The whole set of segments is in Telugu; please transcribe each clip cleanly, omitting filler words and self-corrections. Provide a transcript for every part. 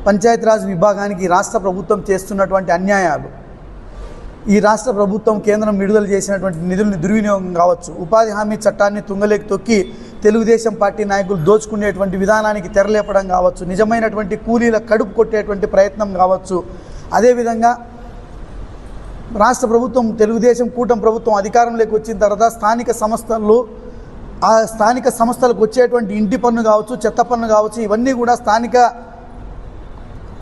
పంచాయతీరాజ్ విభాగానికి రాష్ట్ర ప్రభుత్వం చేస్తున్నటువంటి అన్యాయాలు, ఈ రాష్ట్ర ప్రభుత్వం కేంద్రం విడుదల చేసినటువంటి నిధులను దుర్వినియోగం కావచ్చు, ఉపాధి హామీ చట్టాన్ని తుంగలేకి తొక్కి తెలుగుదేశం పార్టీ నాయకులు దోచుకునేటువంటి విధానానికి తెరలేపడం కావచ్చు, నిజమైనటువంటి కూలీల కడుపు కొట్టేటువంటి ప్రయత్నం కావచ్చు, అదేవిధంగా రాష్ట్ర ప్రభుత్వం తెలుగుదేశం కూటమి ప్రభుత్వం అధికారంలోకి వచ్చిన తర్వాత స్థానిక సంస్థలకు వచ్చేటువంటి ఇంటి పన్ను కావచ్చు, చెత్త పన్ను కావచ్చు, ఇవన్నీ కూడా స్థానిక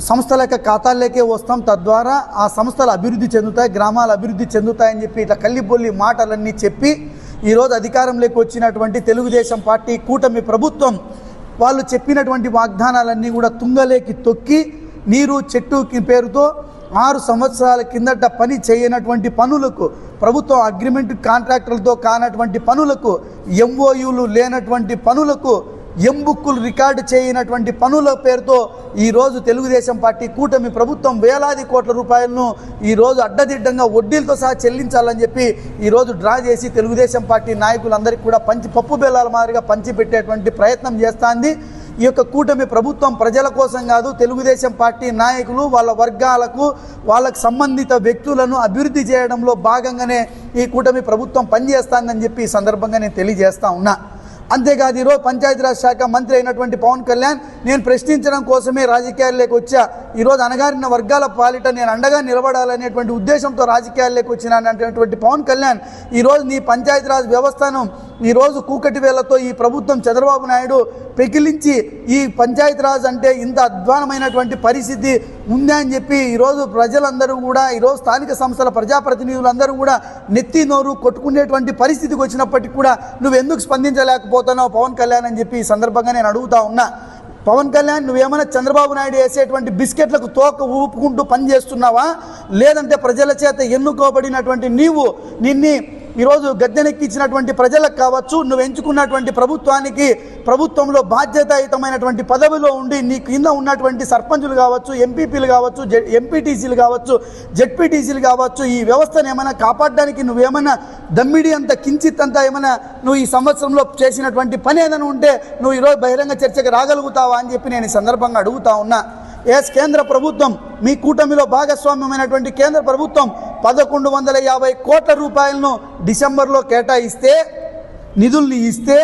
సంస్థల యొక్క ఖాతాల్లోకే వస్తాం, తద్వారా ఆ సంస్థలు అభివృద్ధి చెందుతాయి, గ్రామాలు అభివృద్ధి చెందుతాయని చెప్పి ఇట్లా కల్లిబొల్లి మాటలన్నీ చెప్పి ఈరోజు అధికారంలోకి వచ్చినటువంటి తెలుగుదేశం పార్టీ కూటమి ప్రభుత్వం వాళ్ళు చెప్పినటువంటి వాగ్దానాలన్నీ కూడా తుంగలేకి తొక్కి నీరు చెట్టు పేరుతో 6 సంవత్సరాల కిందట పని చేయనటువంటి పనులకు, ప్రభుత్వం అగ్రిమెంట్ కాంట్రాక్టర్లతో కానటువంటి పనులకు, ఎంఓయూలు లేనటువంటి పనులకు, ఎంబుక్కులు రికార్డు చేయనటువంటి పనుల పేరుతో ఈరోజు తెలుగుదేశం పార్టీ కూటమి ప్రభుత్వం వేలాది కోట్ల రూపాయలను ఈరోజు అడ్డదిడ్డంగా వడ్డీలతో సహా చెల్లించాలని చెప్పి ఈరోజు డ్రా చేసి తెలుగుదేశం పార్టీ నాయకులందరికీ కూడా పప్పు బెల్లాల మాదిరిగా పంచిపెట్టేటువంటి ప్రయత్నం చేస్తుంది. ఈ యొక్క కూటమి ప్రభుత్వం ప్రజల కోసం కాదు, తెలుగుదేశం పార్టీ నాయకులు వాళ్ళ వర్గాలకు వాళ్ళకు సంబంధిత వ్యక్తులను అభివృద్ధి చేయడంలో భాగంగానే ఈ కూటమి ప్రభుత్వం పనిచేస్తుందని చెప్పి ఈ సందర్భంగా నేను తెలియజేస్తా ఉన్నా. అంతేకాదు ఈరోజు పంచాయతీరాజ్ శాఖ మంత్రి అయినటువంటి పవన్ కళ్యాణ్ నేను ప్రశ్నించడం కోసమే రాజకీయాల్లోకి వచ్చా, ఈరోజు అణగారిన వర్గాల పాలిట నేను అండగా నిలబడాలనేటువంటి ఉద్దేశంతో రాజకీయాల్లోకి వచ్చినటువంటి పవన్ కళ్యాణ్ ఈరోజు నీ పంచాయతీరాజ్ వ్యవస్థను ఈరోజు కూకటి వేళ్లతో ఈ ప్రభుత్వం చంద్రబాబు నాయుడు పెకిలించి ఈ పంచాయతీరాజ్ అంటే ఇంత అధ్వానమైనటువంటి పరిస్థితి ఉందా అని చెప్పి ఈరోజు ప్రజలందరూ కూడా, ఈరోజు స్థానిక సంస్థల ప్రజాప్రతినిధులందరూ కూడా నెత్తి నోరు కొట్టుకునేటువంటి పరిస్థితికి వచ్చినప్పటికీ కూడా నువ్వు ఎందుకు స్పందించలేకపోతున్నావు పవన్ కళ్యాణ్ అని చెప్పి ఈ సందర్భంగా నేను అడుగుతా ఉన్నా. పవన్ కళ్యాణ్ నువ్వేమైనా చంద్రబాబు నాయుడు వేసేటువంటి బిస్కెట్లకు తోక ఊపుకుంటూ పనిచేస్తున్నావా, లేదంటే ప్రజల చేత ఎన్నుకోబడినటువంటి నిన్ను ఈరోజు గద్దెనెక్కించినటువంటి ప్రజలకు కావచ్చు, నువ్వు ఎంచుకున్నటువంటి ప్రభుత్వంలో బాధ్యతాయుతమైనటువంటి పదవిలో ఉండి నీ కింద ఉన్నటువంటి సర్పంచులు కావచ్చు, ఎంపీపీలు కావచ్చు, ఎంపీటీసీలు కావచ్చు, జెడ్పీటీసీలు కావచ్చు, ఈ వ్యవస్థను ఏమైనా కాపాడడానికి నువ్వేమైనా దమ్మిడి అంత కించిత్ అంతా ఏమైనా నువ్వు ఈ సంవత్సరంలో చేసినటువంటి పని ఏదైనా ఉంటే నువ్వు ఈరోజు బహిరంగ చర్చకు రాగలుగుతావా అని చెప్పి నేను ఈ సందర్భంగా అడుగుతా ఉన్నా. కేంద్ర ప్రభుత్వం మీ కూటమిలో భాగస్వామ్యమైనటువంటి కేంద్ర ప్రభుత్వం 1150 కోట్ల రూపాయలను డిసెంబర్లో కేటాయిస్తే, నిధుల్ని ఇస్తే,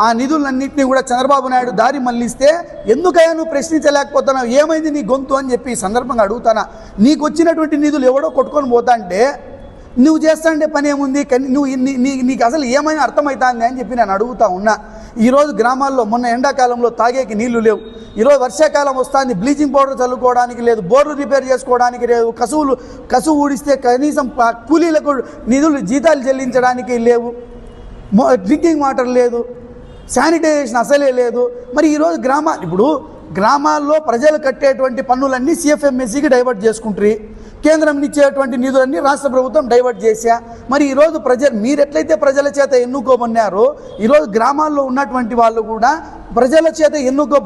ఆ నిధులన్నింటినీ కూడా చంద్రబాబు నాయుడు దారి మళ్ళిస్తే ఎందుకయ్యా నువ్వు ప్రశ్నించలేకపోతున్నావు, ఏమైంది నీ గొంతు అని చెప్పి ఈ సందర్భంగా అడుగుతానా. నీకు వచ్చినటువంటి నిధులు ఎవడో కొట్టుకొని పోతా అంటే నువ్వు చేస్తాంటే పని ఏముంది, నీకు అసలు ఏమైనా అర్థమవుతుంది అని చెప్పి నేను అడుగుతా ఉన్నా. ఈరోజు గ్రామాల్లో మొన్న ఎండాకాలంలో తాగేకి నీళ్లు లేవు, ఈరోజు వర్షాకాలం వస్తుంది బ్లీచింగ్ పౌడర్ చల్లుకోవడానికి లేదు, బోర్లు రిపేర్ చేసుకోవడానికి లేదు, కసువు ఊడిస్తే కనీసం కూలీలకు జీతాలు చెల్లించడానికి లేవు, డ్రింకింగ్ వాటర్ లేదు, శానిటైజేషన్ అసలే లేదు. మరి ఈరోజు గ్రామాల్లో ప్రజలు కట్టేటువంటి పన్నులన్నీ సిఎఫ్ఎంఎస్సికి డైవర్ట్ చేసుకుంటారు, కేంద్రం ఇచ్చేటువంటి నిధులన్నీ రాష్ట్ర ప్రభుత్వం డైవర్ట్ చేశా. మరి ఈరోజు మీరు ఎట్లయితే ప్రజల చేత ఎన్నుకోమన్నారో ఈరోజు గ్రామాల్లో ఉన్నటువంటి వాళ్ళు కూడా ప్రజల చేత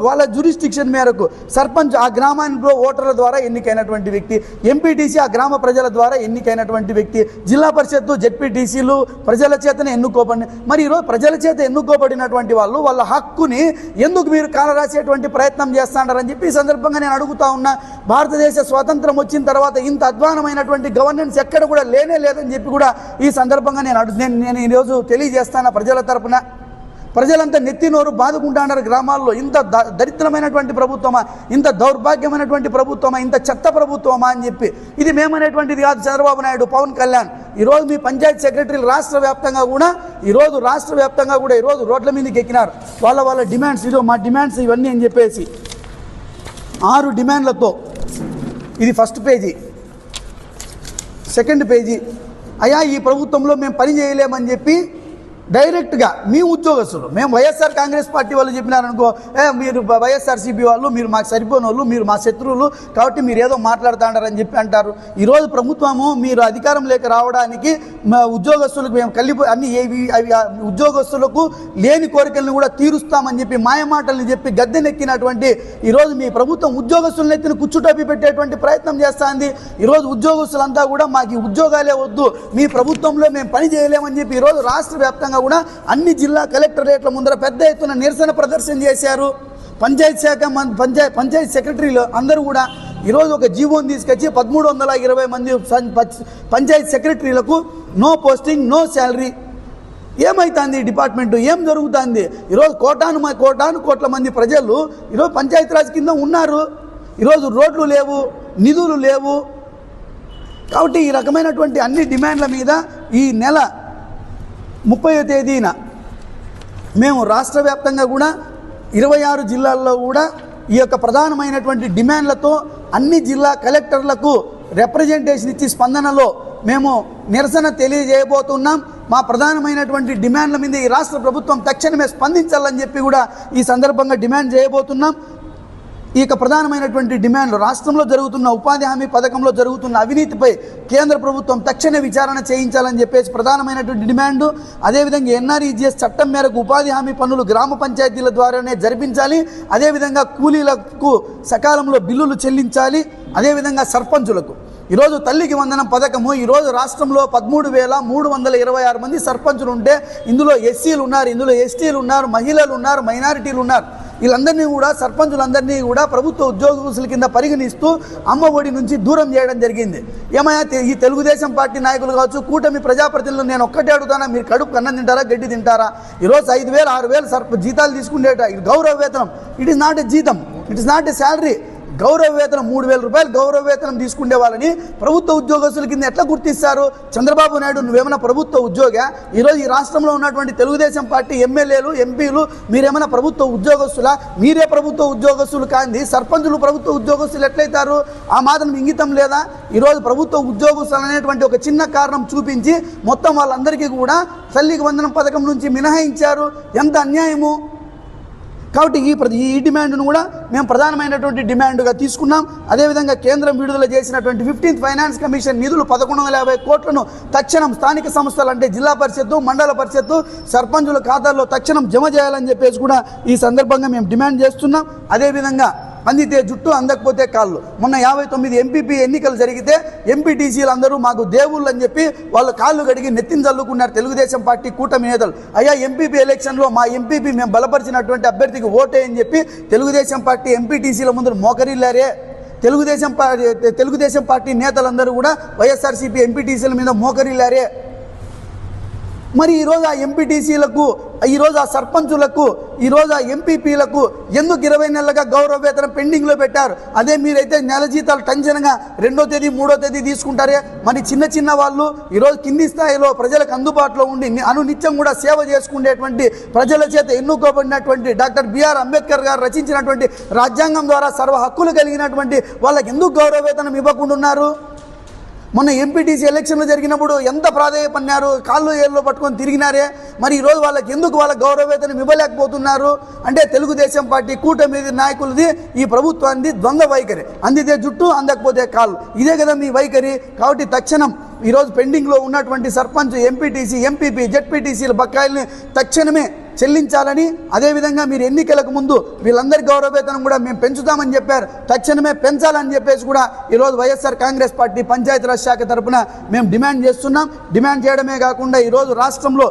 వాళ్ళ జ్యూరిస్డిక్షన్ మేరకు సర్పంచ్ ఆ గ్రామానికి ఓటర్ల ద్వారా ఎన్నికైనటువంటి వ్యక్తి, ఎంపీటీసీ ఆ గ్రామ ప్రజల ద్వారా ఎన్నికైనటువంటి వ్యక్తి, జిల్లా పరిషత్తు జెడ్పీటీసీలు ప్రజల చేతనే ఎన్నుకోబడి. మరి ఈరోజు ప్రజల చేత ఎన్నుకోబడినటువంటి వాళ్ళ హక్కుని ఎందుకు మీరు కాలరాసేటువంటి ప్రయత్నం చేస్తాడారని చెప్పి ఈ సందర్భంగా నేను అడుగుతా ఉన్నా. భారతదేశ స్వాతంత్రం వచ్చిన తర్వాత ఇంత అధ్వానమైనటువంటి గవర్నెన్స్ ఎక్కడ కూడా లేదని చెప్పి కూడా ఈ సందర్భంగా నేను ఈరోజు తెలియజేస్తాను. ప్రజల తరపున ప్రజలంతా నెత్తి నోరు బాదుకుంటున్నారు గ్రామాల్లో. ఇంత దరిద్రమైనటువంటి ప్రభుత్వమా, ఇంత దౌర్భాగ్యమైనటువంటి ప్రభుత్వమా, ఇంత చెత్త ప్రభుత్వమా అని చెప్పి ఇది మేమనేటువంటిది కాదు. చంద్రబాబు నాయుడు, పవన్ కళ్యాణ్ ఈరోజు మీ పంచాయతీ సెక్రటరీలు రాష్ట్ర వ్యాప్తంగా కూడా ఈరోజు రోడ్ల మీదకి ఎక్కినారు. వాళ్ళ డిమాండ్స్, ఇదో మా డిమాండ్స్ ఇవన్నీ అని చెప్పేసి 6 డిమాండ్లతో. ఇది ఫస్ట్ పేజీ. సెకండ్ పేజీ, అయ్యా ఈ ప్రభుత్వంలో మేము పని చేయలేమని చెప్పి డైరెక్ట్గా మీ ఉద్యోగస్తులు, మేము వైఎస్ఆర్ కాంగ్రెస్ పార్టీ వాళ్ళు చెప్పినారనుకో, మీరు వైఎస్ఆర్సీపీ వాళ్ళు, మీరు మాకు సరిపోని వాళ్ళు, మీరు మా శత్రువులు కాబట్టి మీరు ఏదో మాట్లాడుతాడారని చెప్పి అంటారు. ఈరోజు ప్రభుత్వము మీరు అధికారం లేక రావడానికి ఉద్యోగస్తులకు మేము అన్ని ఉద్యోగస్తులకు లేని కోరికలను కూడా తీరుస్తామని చెప్పి మాయమాటల్ని చెప్పి గద్దెనెక్కినటువంటి ఈరోజు మీ ప్రభుత్వం ఉద్యోగస్తులను ఎత్తిన కుచ్చుటపి పెట్టేటువంటి ప్రయత్నం చేస్తుంది. ఈరోజు ఉద్యోగస్తులంతా కూడా మాకు ఈ ఉద్యోగాలే వద్దు, మీ ప్రభుత్వంలో మేము పని చేయలేమని చెప్పి ఈరోజు రాష్ట్ర వ్యాప్తంగా కూడా అన్ని జిల్లా కలెక్టరేట్ల ముందర పెద్ద ఎత్తున నిరసన ప్రదర్శన చేశారు. పంచాయతీ శాఖ పంచాయతీ సెక్రటరీలు అందరూ కూడా ఈరోజు ఒక జీవోని తీసుకొచ్చి 1320 మంది పంచాయతీ సెక్రటరీలకు నో పోస్టింగ్, నో శాలరీ. ఏమవుతుంది డిపార్ట్మెంటు? ఏం జరుగుతుంది? ఈరోజు కోట్ల మంది ప్రజలు ఈరోజు పంచాయతీరాజ్ కింద ఉన్నారు. ఈరోజు రోడ్లు లేవు, నిధులు లేవు. కాబట్టి ఈ రకమైనటువంటి అన్ని డిమాండ్ల మీద ఈ నెల 30వ తేదీన మేము రాష్ట్ర వ్యాప్తంగా కూడా 26 జిల్లాల్లో కూడా ఈ యొక్క ప్రధానమైనటువంటి డిమాండ్లతో అన్ని జిల్లా కలెక్టర్లకు రిప్రజెంటేషన్ ఇచ్చి స్పందనలో మేము నిరసన తెలియజేయబోతున్నాం. మా ప్రధానమైనటువంటి డిమాండ్ల మీద ఈ రాష్ట్ర ప్రభుత్వం తక్షణమే స్పందించాలని చెప్పి కూడా ఈ సందర్భంగా డిమాండ్ చేయబోతున్నాం. ఈ యొక్క ప్రధానమైనటువంటి డిమాండ్లు రాష్ట్రంలో జరుగుతున్న ఉపాధి హామీ పథకంలో జరుగుతున్న అవినీతిపై కేంద్ర ప్రభుత్వం తక్షణ విచారణ చేయించాలని చెప్పేసి ప్రధానమైనటువంటి డిమాండు. అదేవిధంగా ఎన్ఆర్ఈజీఎస్ చట్టం మేరకు ఉపాధి హామీ పనులు గ్రామ పంచాయతీల ద్వారానే జరిపించాలి. అదేవిధంగా కూలీలకు సకాలంలో బిల్లులు చెల్లించాలి. అదేవిధంగా సర్పంచులకు ఈరోజు తల్లికి వందనం పథకము ఈరోజు రాష్ట్రంలో 13,326 మంది సర్పంచులు ఉంటే ఇందులో ఎస్సీలు ఉన్నారు, ఇందులో ఎస్టీలు ఉన్నారు, మహిళలు ఉన్నారు, మైనారిటీలు ఉన్నారు. వీళ్ళందరినీ కూడా సర్పంచులందరినీ కూడా ప్రభుత్వ ఉద్యోగస్తుల కింద పరిగణిస్తూ అమ్మ ఒడి నుంచి దూరం చేయడం జరిగింది. ఏమయ్యా ఈ తెలుగుదేశం పార్టీ నాయకులు కావచ్చు, కూటమి ప్రజాప్రతినిధులు నేను ఒక్కటే అడుగుతానా, మీరు కడుపు అన్నం తింటారా, గడ్డి తింటారా? ఈరోజు 5,000, 6,000 జీతాలు తీసుకునేట గౌరవ వేతనం. ఇట్ ఈస్ నాట్ ఎ జీతం, it is not a salary. గౌరవ వేతనం 3,000 రూపాయలు గౌరవ వేతనం తీసుకునే వాళ్ళని ప్రభుత్వ ఉద్యోగస్తుల కింద ఎట్లా గుర్తిస్తారు? చంద్రబాబు నాయుడు నువ్వేమైనా ప్రభుత్వ ఉద్యోగా? ఈరోజు ఈ రాష్ట్రంలో ఉన్నటువంటి తెలుగుదేశం పార్టీ ఎమ్మెల్యేలు, ఎంపీలు మీరేమైనా ప్రభుత్వ ఉద్యోగస్తులా? మీరే ప్రభుత్వ ఉద్యోగస్తులు కాంది సర్పంచులు ప్రభుత్వ ఉద్యోగస్తులు ఎట్లయితారు? ఆ మాత్రం ఇంగితం లేదా? ఈరోజు ప్రభుత్వ ఉద్యోగస్తులు అనేటువంటి ఒక చిన్న కారణం చూపించి మొత్తం వాళ్ళందరికీ కూడా తల్లికి వందనం పథకం నుంచి మినహాయించారు. ఎంత అన్యాయము! కాబట్టి ఈ డిమాండ్ను కూడా మేము ప్రధానమైనటువంటి డిమాండ్గా తీసుకున్నాం. అదేవిధంగా కేంద్రం విడుదల చేసినటువంటి 15th ఫైనాన్స్ కమిషన్ నిధులు 1150 కోట్లను తక్షణం స్థానిక సంస్థలు అంటే జిల్లా పరిషత్తు, మండల పరిషత్తు, సర్పంచుల ఖాతాల్లో తక్షణం జమ చేయాలని చెప్పేసి కూడా ఈ సందర్భంగా మేము డిమాండ్ చేస్తున్నాం. అదేవిధంగా అందితే జుట్టు అందకపోతే కాళ్ళు. మొన్న 59 ఎంపీపీ ఎన్నికలు జరిగితే ఎంపీటీసీలు అందరూ మాకు దేవుళ్ళు అని చెప్పి వాళ్ళు కాళ్ళు కడిగి నెత్తిన చల్లుకున్నారు తెలుగుదేశం పార్టీ కూటమి నేతలు. అయ్యా ఎంపీపీ ఎలక్షన్లో మా ఎంపీపీ మేము బలపరిచినటువంటి అభ్యర్థికి ఓటే అని చెప్పి తెలుగుదేశం పార్టీ ఎంపీటీసీల ముందు మోకరిల్లారే. తెలుగుదేశం పార్టీ నేతలందరూ కూడా వైఎస్ఆర్సీపీ ఎంపీటీసీల మీద మోకరిల్లారే. మరి ఈరోజు ఆ ఎంపీటీసీలకు, ఈరోజు ఆ సర్పంచులకు, ఈరోజు ఆ ఎంపీపీలకు ఎందుకు 20 నెలలుగా గౌరవ వేతనం పెండింగ్లో పెట్టారు? అదే మీరైతే నెల జీతాలు టెన్షన్గా 2వ తేదీ 3వ తేదీ తీసుకుంటారే. మరి చిన్న వాళ్ళు ఈరోజు కింది స్థాయిలో ప్రజలకు అందుబాటులో ఉండి అనునిత్యం కూడా సేవ చేసుకునేటువంటి ప్రజల చేత ఎన్నుకోబడినటువంటి డాక్టర్ బిఆర్ అంబేద్కర్ గారు రచించినటువంటి రాజ్యాంగం ద్వారా సర్వ హక్కులు కలిగినటువంటి వాళ్ళకి ఎందుకు గౌరవ వేతనం ఇవ్వకుండా ఉన్నారు? మొన్న ఎంపీటీసీ ఎలక్షన్లు జరిగినప్పుడు ఎంత ప్రాధాన్యపన్నారు, కాళ్ళు ఏళ్ళు పట్టుకొని తిరిగినారే. మరి ఈరోజు వాళ్ళకి ఎందుకు వాళ్ళ గౌరవ వేతనం ఇవ్వలేకపోతున్నారు? అంటే తెలుగుదేశం పార్టీ కూటమి నాయకులది, ఈ ప్రభుత్వానికి ద్వంద్వ వైఖరి. అందితే జుట్టు, అందకపోతే కాళ్ళు. ఇదే కదా మీ వైఖరి. కాబట్టి తక్షణం ఈరోజు పెండింగ్లో ఉన్నటువంటి సర్పంచ్, ఎంపీటీసీ, ఎంపీపీ, జెడ్పీటీసీల బకాయిల్ని తక్షణమే చెల్లించాలని, అదేవిధంగా మీరు ఎన్నికలకు ముందు వీళ్ళందరి గౌరవ వేతనం కూడా మేము పెంచుతామని చెప్పారు, తక్షణమే పెంచాలని చెప్పేసి కూడా ఈరోజు వైఎస్ఆర్ కాంగ్రెస్ పార్టీ పంచాయతీరాజ్ శాఖ తరఫున మేము డిమాండ్ చేస్తున్నాం. డిమాండ్ చేయడమే కాకుండా ఈరోజు రాష్ట్రంలో